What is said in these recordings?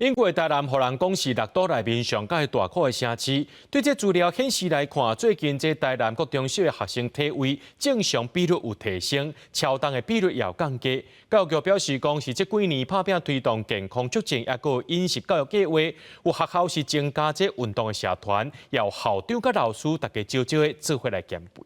英国台南，互人讲是六都内面上界大考的城市。对这资料显示来看，最近这台南各中小的学生体位正常比率有提升，超重的比率也有降低。教育局表示，讲是这几年拍拼推动健康促进，也个饮食教育计划，有学校是增加这运动的社团，也有校长甲老师大家招的做伙来减肥。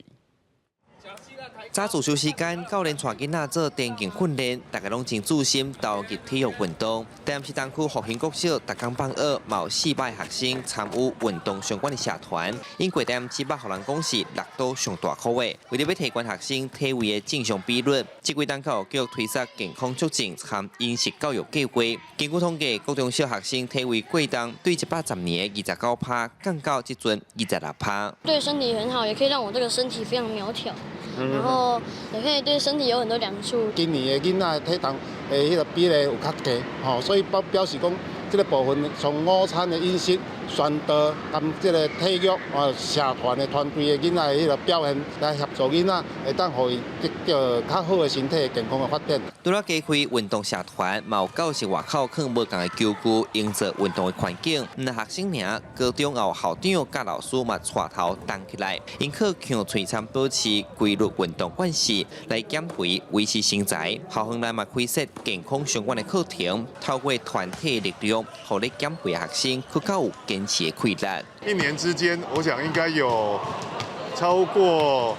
早自修时间，教练带囡仔做田径训练，大家拢真注心投入体育运动。台南市东区复兴国小，逐工放学，有400学生参与运动相关的社团。因过台南市北，互人讲是六都上大考的。为了要提高学生体位的正常比率，这几档教育局推出健康促进和饮食教育计划。根据统计，各中小学生体位过重，对110年的29%降到这阵26%。对身体很好，也可以让我这个身体非常苗条。 然后也可以对身体有很多良处。今年的囡仔体重迄个比例有较低，所以表示讲，这个部分从午餐的饮食、选择，跟这个体育社团的团队的囡仔的迄个表现，来协助囡仔，会当互伊得到较好的身体健康的发展。除了加开运动社团，也有教室外口放无同的球具，营造运动的环境。唔学生尔，高中也有校长甲老师嘛带头动起来，因靠强璀璨保持规律运动惯习来减肥维持身材。校方内嘛开设健康相关的课程，透过团体力量，互你减肥的学生更较有坚持的毅力。一年之间，我想应该有超过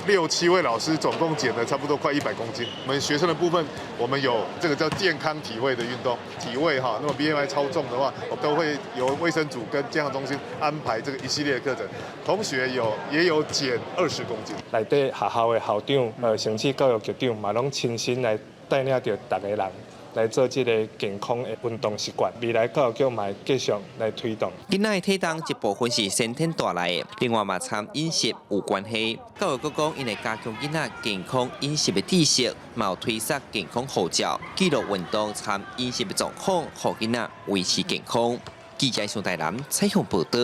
6、7位老师，总共减了差不多快100公斤。我们学生的部分，我们有这个叫健康体位的运动，体位哈，那么 BMI 超重的话，我都会由卫生组跟健康中心安排这个一系列的课程。同学也有减20公斤。内底学校的校长、城市教育局长嘛，拢亲身来带领着大家人。 来做这个健康的运动习惯，未来教育局嘛继续来推动。囡仔的体重一部分是先天带来的，另外嘛参饮食有关系。教育局讲，因会加强囡仔健康饮食的知识，嘛有推出健康护照，记录运动参饮食的状况，让囡仔维持健康。记者上台南采访报道。